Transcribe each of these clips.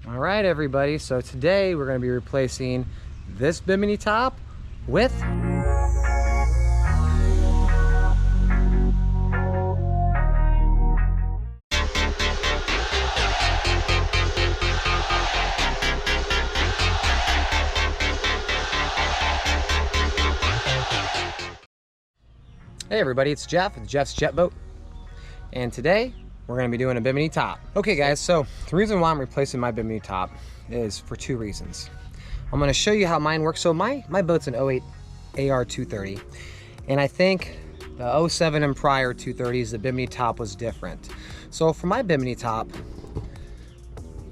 All right, everybody, so today we're going to be replacing this Bimini top with Hey everybody, it's Jeff with Jeff's Jet Boat, and today we're going to be doing a Bimini top. Okay guys, so the reason why I'm replacing my Bimini top is for two reasons. I'm going to show you how mine works. So my boat's an 08 AR230, and I think the 07 and prior 230s, the Bimini top was different. So for my Bimini top,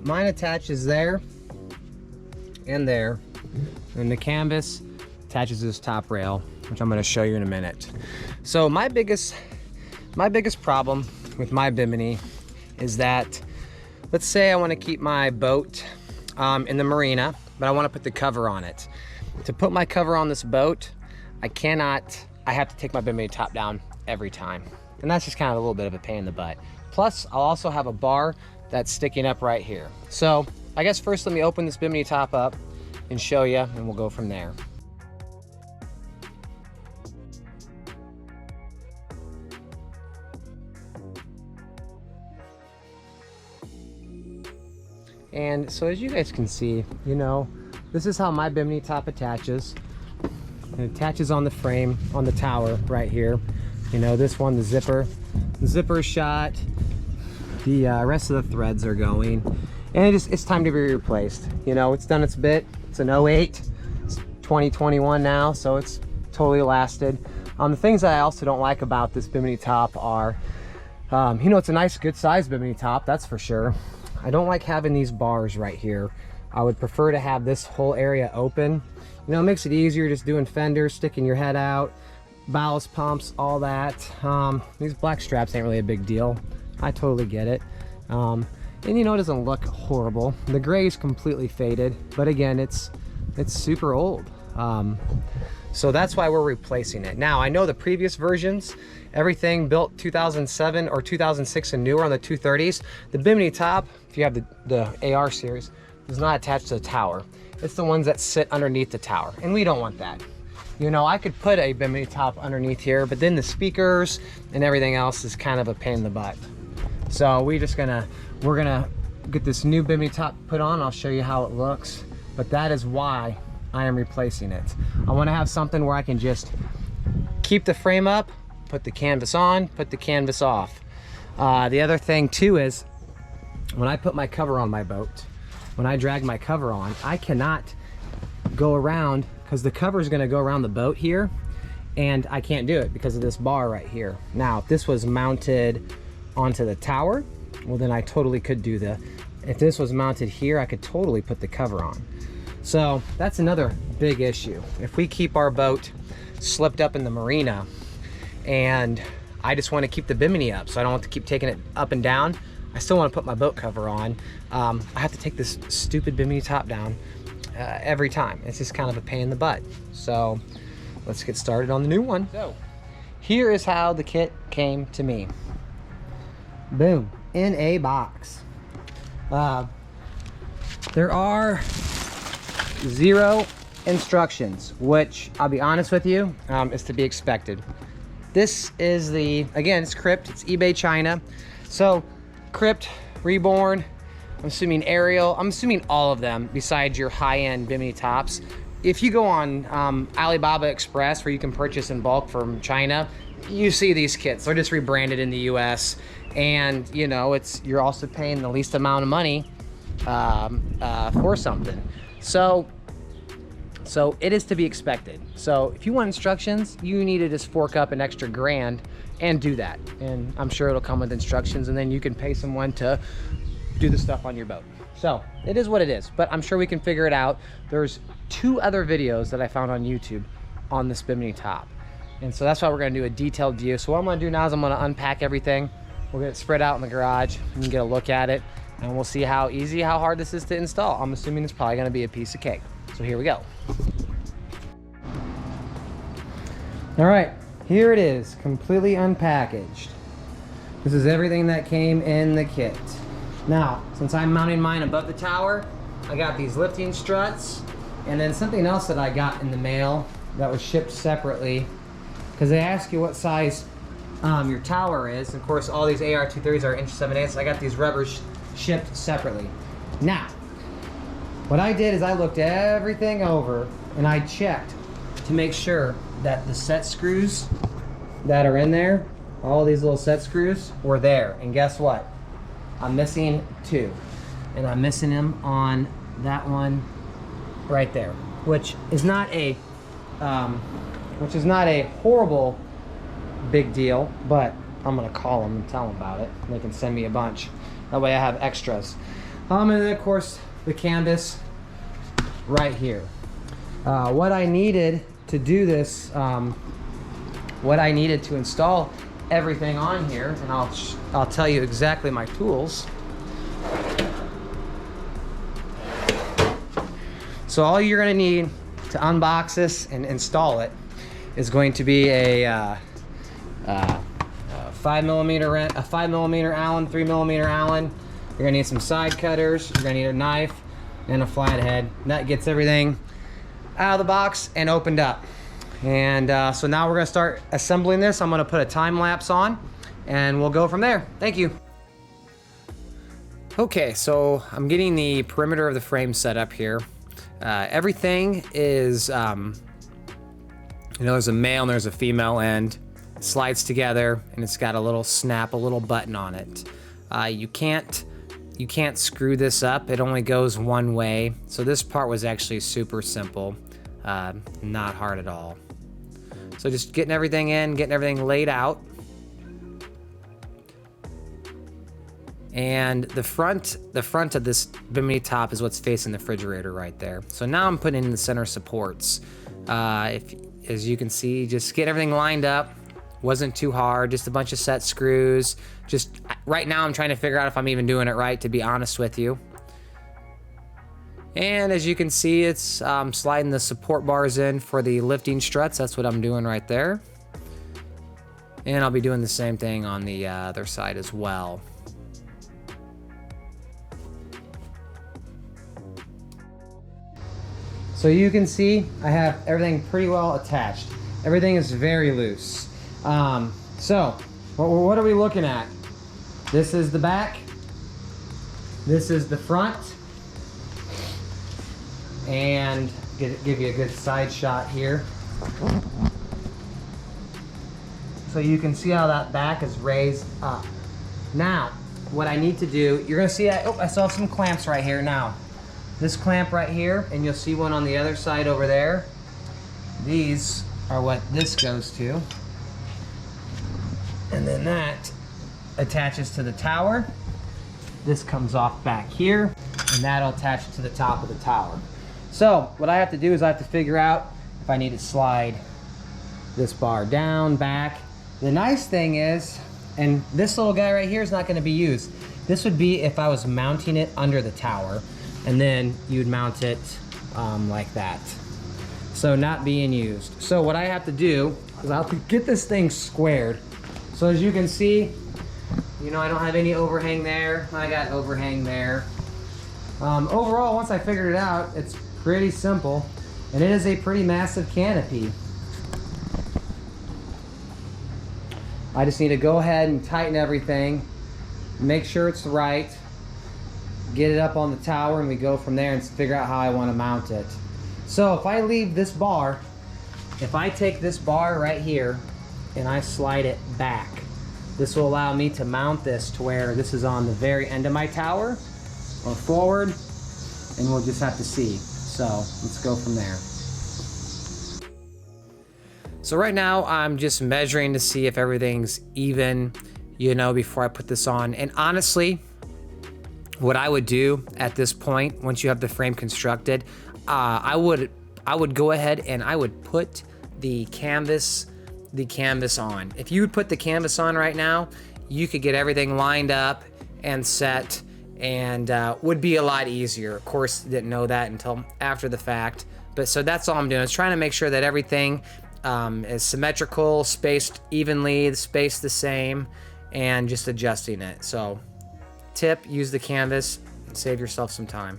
mine attaches there and there, and the canvas attaches to this top rail, which I'm going to show you in a minute. So my biggest problem with my Bimini is that, let's say I want to keep my boat in the marina, but I want to put the cover on it. To put my cover on this boat, I have to take my Bimini top down every time. And that's just kind of a little bit of a pain in the butt. Plus, I'll also have a bar that's sticking up right here. So I guess first let me open this Bimini top up and show you, and we'll go from there. And so as you guys can see, you know, this is how my Bimini top attaches. It attaches on the frame, on the tower right here. You know, this one, the zipper is shot. The rest of the threads are going. And it's time to be replaced. You know, it's done its bit. It's an 08. It's 2021 now, so it's totally lasted. The things that I also don't like about this Bimini top are, you know, it's a nice, good size Bimini top, that's for sure. I don't like having these bars right here. I would prefer to have this whole area open. You know, it makes it easier just doing fenders, sticking your head out, ballast pumps, all that. These black straps ain't really a big deal. I totally get it. And you know, it doesn't look horrible. The gray is completely faded, but again, it's super old. So that's why we're replacing it. Now, I know the previous versions, everything built 2007 or 2006 and newer on the 230s, the Bimini top, if you have the AR series, is not attached to the tower. It's the ones that sit underneath the tower, and we don't want that. You know, I could put a Bimini top underneath here, but then the speakers and everything else is kind of a pain in the butt. So we're gonna get this new Bimini top put on. I'll show you how it looks, but that is why I am replacing it. I want to have something where I can just keep the frame up, put the canvas on, put the canvas off. The other thing too is when I put my cover on my boat, when I drag my cover on, I cannot go around because the cover is going to go around the boat here, and I can't do it because of this bar right here. Now, if this was mounted onto the tower, well then I totally could do that. If this was mounted here, I could totally put the cover on. So that's another big issue. If we keep our boat slipped up in the marina and I just want to keep the Bimini up, so I don't want to keep taking it up and down, I still want to put my boat cover on, I have to take this stupid Bimini top down every time. It's just kind of a pain in the butt. So let's get started on the new one. So here is how the kit came to me. Boom, in a box. There are 0 instructions, which I'll be honest with you, is to be expected. This is again, it's Krypt, it's eBay China. So Krypt, Reborn, I'm assuming Ariel, I'm assuming all of them besides your high-end Bimini tops. If you go on Alibaba Express, where you can purchase in bulk from China, you see these kits. They're just rebranded in the US, and you know, you're also paying the least amount of money for something. So it is to be expected. So if you want instructions, you need to just fork up an extra grand and do that. And I'm sure it'll come with instructions, and then you can pay someone to do the stuff on your boat. So it is what it is, but I'm sure we can figure it out. There's 2 other videos that I found on YouTube on this Bimini top. And so that's why we're gonna do a detailed view. So what I'm gonna do now is I'm gonna unpack everything. We'll get it spread out in the garage and get a look at it. And we'll see how easy, how hard this is to install. I'm assuming it's probably gonna be a piece of cake. So here we go. All right, here it is, completely unpackaged. This is everything that came in the kit. Now, since I'm mounting mine above the tower, I got these lifting struts, and then something else that I got in the mail that was shipped separately, because they ask you what size your tower is. Of course, all these AR230s are 1.7/8, so I got these rubbers shipped separately. Now, what I did is I looked everything over and I checked to make sure that the set screws that are in there, all these little set screws, were there. And guess what? I'm missing 2. And I'm missing them on that one right there, which is not a horrible big deal, but I'm gonna call them and tell them about it. They can send me a bunch. That way I have extras. And then of course the canvas right here. What I needed to do this, what I needed to install everything on here, and I'll tell you exactly my tools. So all you're gonna need to unbox this and install it is going to be a 5mm Allen, 3mm Allen. You're gonna need some side cutters. You're gonna need a knife and a flathead. That gets everything out of the box and opened up. And so now we're gonna start assembling this. I'm gonna put a time lapse on and we'll go from there. Thank you. Okay, so I'm getting the perimeter of the frame set up here. Everything is, there's a male and there's a female end. It slides together and it's got a little snap, a little button on it. You can't screw this up. It only goes one way. So this part was actually super simple, not hard at all. So just getting everything in, getting everything laid out. And the front of this Bimini top is what's facing the refrigerator right there. So now I'm putting in the center supports. As you can see, just get everything lined up. Wasn't too hard, just a bunch of set screws. Just right now I'm trying to figure out if I'm even doing it right, to be honest with you. And as you can see, it's sliding the support bars in for the lifting struts. That's what I'm doing right there. And I'll be doing the same thing on the other side as well. So you can see I have everything pretty well attached. Everything is very loose. So what are we looking at? This is the back. This is the front. And give you a good side shot here. So you can see how that back is raised up. Now, what I need to do, you're gonna see, I still have some clamps right here now. This clamp right here, and you'll see one on the other side over there. These are what this goes to. And then that attaches to the tower. This comes off back here, and that'll attach to the top of the tower. So what I have to do is I have to figure out if I need to slide this bar down, back. The nice thing is, and this little guy right here is not gonna be used. This would be if I was mounting it under the tower, and then you'd mount it like that. So not being used. So what I have to do is I'll have to get this thing squared. So as you can see, I don't have any overhang there. I got overhang there. Overall, once I figured it out, it's pretty simple, and it is a pretty massive canopy. I just need to go ahead and tighten everything, make sure it's right, get it up on the tower, and we go from there and figure out how I want to mount it. So if I leave this bar, if I take this bar right here and I slide it back, this will allow me to mount this to where this is on the very end of my tower or forward, and we'll just have to see. So let's go from there. So right now I'm just measuring to see if everything's even, before I put this on. And honestly, what I would do at this point, once you have the frame constructed, I would go ahead and I would put the canvas on. If you would put the canvas on right now, you could get everything lined up and set, and would be a lot easier. Of course, didn't know that until after the fact. But so that's all I'm doing, is trying to make sure that everything is symmetrical, spaced evenly, spaced the same, and just adjusting it. So tip, use the canvas, and save yourself some time.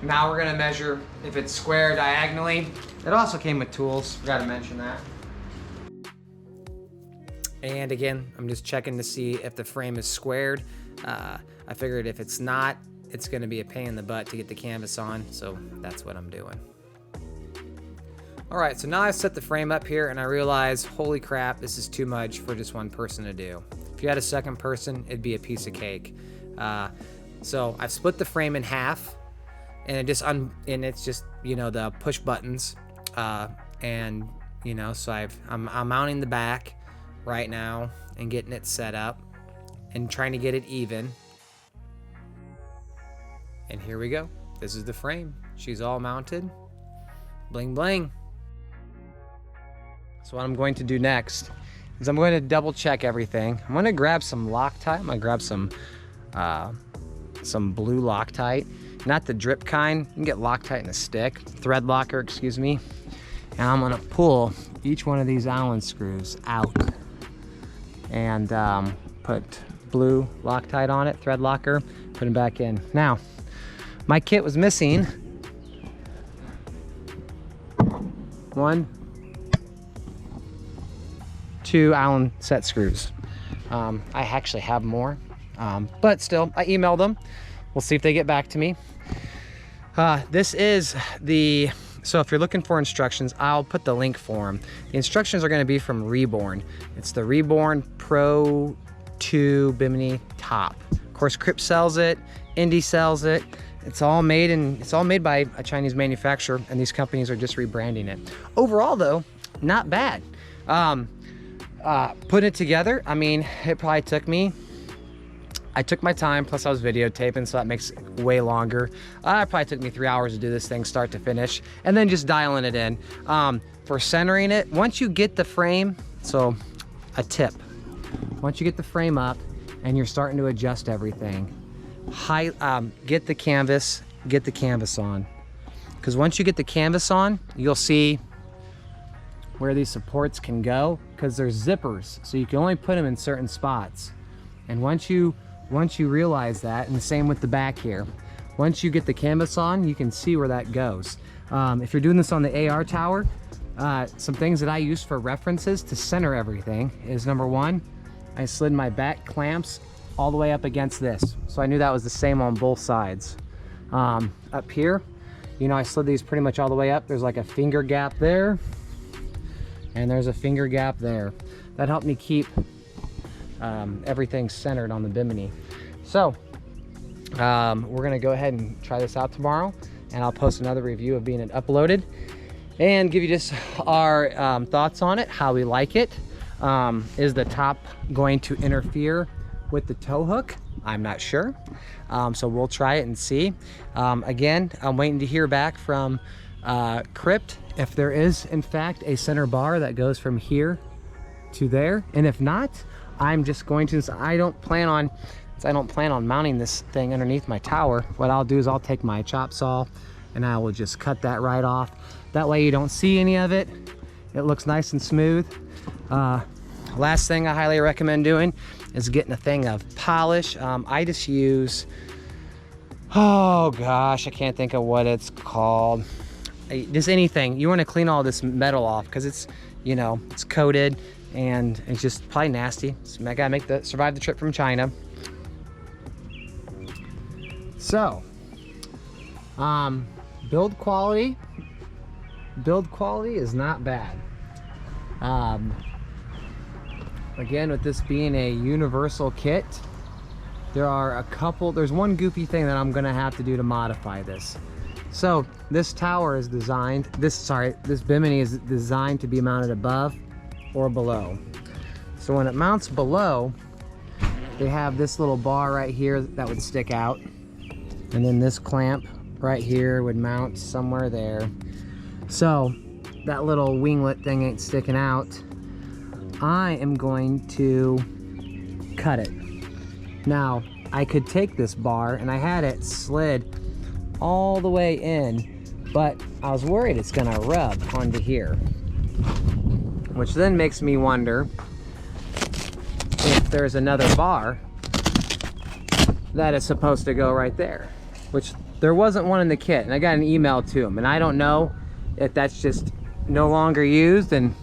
Now we're gonna measure if it's square diagonally. It also came with tools, forgot to mention that. And again, I'm just checking to see if the frame is squared. I figured if it's not, it's gonna be a pain in the butt to get the canvas on, so that's what I'm doing. All right, so now I've set the frame up here and I realize, holy crap, this is too much for just one person to do. If you had a second person, it'd be a piece of cake. So I've split the frame in half, and it's just, you know, the push buttons, and you know, so I'm mounting the back right now and getting it set up and trying to get it even. And here we go. This is the frame. She's all mounted. Bling bling. So what I'm going to do next is I'm going to double check everything. I'm going to grab some Loctite. I'm going to grab some blue Loctite. Not the drip kind. You can get Loctite in a stick. Thread locker, excuse me. And I'm gonna pull each one of these Allen screws out and put blue Loctite on it, thread locker, put them back in. Now, my kit was missing 1, 2 Allen set screws. I actually have more, but still, I emailed them. We'll see if they get back to me. This is so if you're looking for instructions, I'll put the link for them. The instructions are gonna be from Reborn. It's the Reborn Pro 2 Bimini top. Of course, Krypt sells it, Indy sells it. It's all made by a Chinese manufacturer, and these companies are just rebranding it. Overall though, not bad. Putting it together, I mean, it probably took me, I took my time, plus I was videotaping, so that makes it way longer. It probably took me 3 hours to do this thing start to finish, and then just dialing it in. For centering it, once you get the frame, so a tip, once you get the frame up and you're starting to adjust everything, get the canvas on. Because once you get the canvas on, you'll see where these supports can go, because there's zippers, so you can only put them in certain spots. And once you realize that, and the same with the back here, once you get the canvas on, you can see where that goes. If you're doing this on the AR tower, some things that I use for references to center everything is, number 1, I slid my back clamps all the way up against this. So I knew that was the same on both sides. Up here, you know, I slid these pretty much all the way up. There's like a finger gap there, and there's a finger gap there. That helped me keep everything centered on the Bimini. So we're gonna go ahead and try this out tomorrow, and I'll post another review of being it uploaded and give you just our thoughts on it, how we like it. Is the top going to interfere with the tow hook? I'm not sure. So we'll try it and see. Again, I'm waiting to hear back from Krypt if there is in fact a center bar that goes from here to there, and if not, I'm just going to, since I don't plan on mounting this thing underneath my tower, what I'll do is I'll take my chop saw and I will just cut that right off. That way you don't see any of it. It looks nice and smooth. Last thing I highly recommend doing is getting a thing of polish. I just use, oh gosh, I can't think of what it's called. Just anything. You want to clean all this metal off because it's, you know, it's coated and it's just probably nasty. So I gotta survive the trip from China. So, build quality is not bad. Again, with this being a universal kit, there's one goofy thing that I'm gonna have to do to modify this. So this tower is designed, this Bimini is designed to be mounted above or below. So when it mounts below, they have this little bar right here that would stick out, and then this clamp right here would mount somewhere there. So that little winglet thing ain't sticking out. I am going to cut it. Now, I could take this bar, and I had it slid all the way in, but I was worried it's gonna rub onto here, which then makes me wonder if there's another bar that is supposed to go right there, which there wasn't one in the kit, and I got an email to them, and I don't know if that's just no longer used and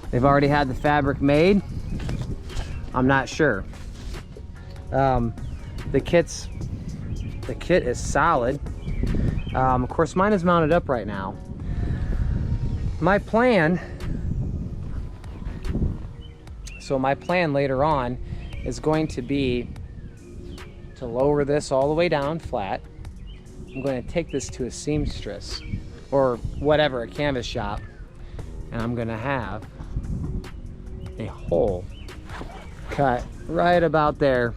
they've already had the fabric made. I'm not sure. The kit is solid. Of course, mine is mounted up right now. My plan later on is going to be to lower this all the way down flat. I'm going to take this to a seamstress or whatever, a canvas shop, and I'm going to have a hole cut right about there,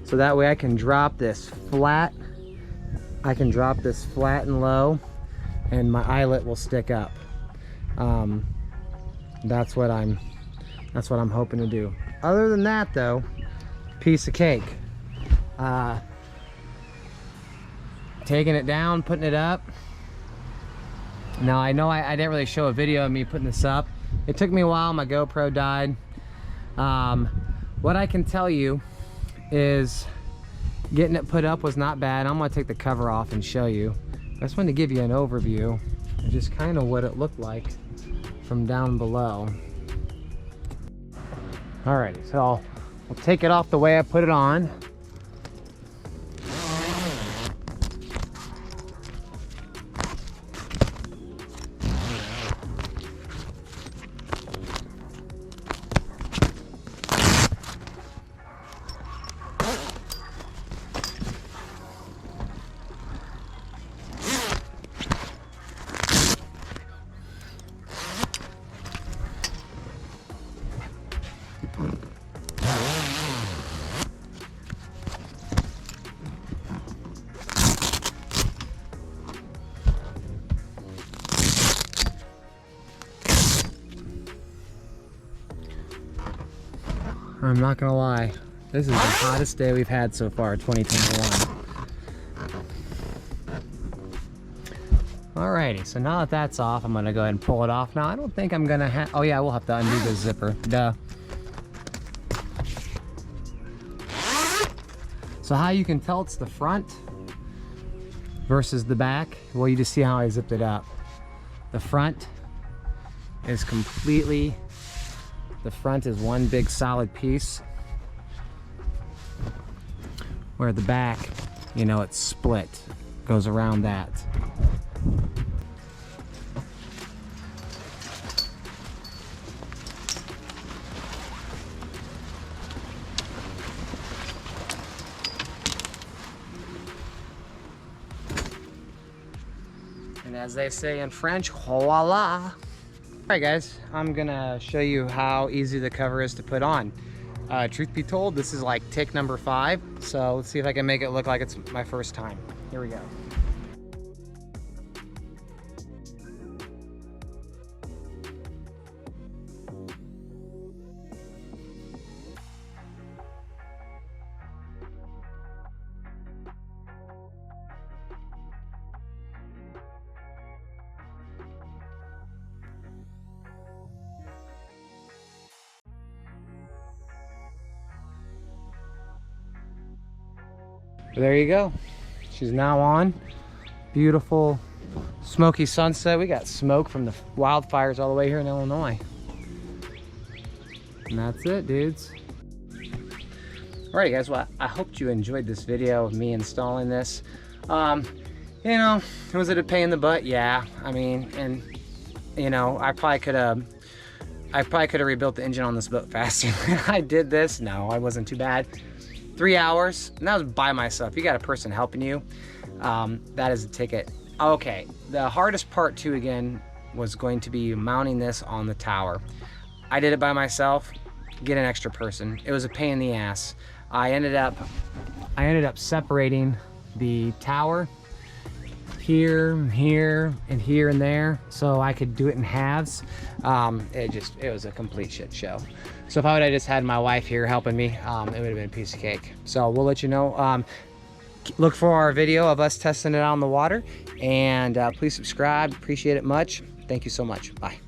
so that way I can drop this flat. I can drop this flat and low, and my eyelet will stick up. That's what I'm hoping to do. Other than that, though, piece of cake. Taking it down, putting it up. Now I know I didn't really show a video of me putting this up. It took me a while. My GoPro died. What I can tell you is getting it put up was not bad. I'm gonna take the cover off and show you. I just wanted to give you an overview of just kind of what it looked like from down below. Alrighty, so we'll take it off the way I put it on. I'm not gonna lie, this is the hottest day we've had so far, 2021. Alrighty, so now that that's off, I'm gonna go ahead and pull it off. Now, I don't think I'm gonna have, oh yeah, we'll have to undo the zipper, duh. So how you can tell it's the front versus the back, well, you just see how I zipped it up. The front is completely, the front is one big solid piece, where the back, you know, it's split, goes around that. And as they say in French, voila. Alright guys, I'm gonna show you how easy the cover is to put on. Truth be told, this is like take number 5, so let's see if I can make it look like it's my first time. Here we go. There you go. She's now on. Beautiful smoky sunset. We got smoke from the wildfires all the way here in Illinois. And that's it, dudes. Alright guys, well, I hope you enjoyed this video of me installing this. You know, was it a pain in the butt? Yeah. I mean, and you know, I probably could have rebuilt the engine on this boat faster than I did this. No, I wasn't too bad. 3 hours, and that was by myself. You got a person helping you, that is a ticket. Okay, the hardest part too, again, was going to be mounting this on the tower. I did it by myself. Get an extra person. It was a pain in the ass. I ended up separating the tower here, and here, and there, so I could do it in halves. It was a complete shit show. So if I would have just had my wife here helping me, it would have been a piece of cake. So we'll let you know. look for our video of us testing it out on the water, and please subscribe. Appreciate it much. Thank you so much. Bye.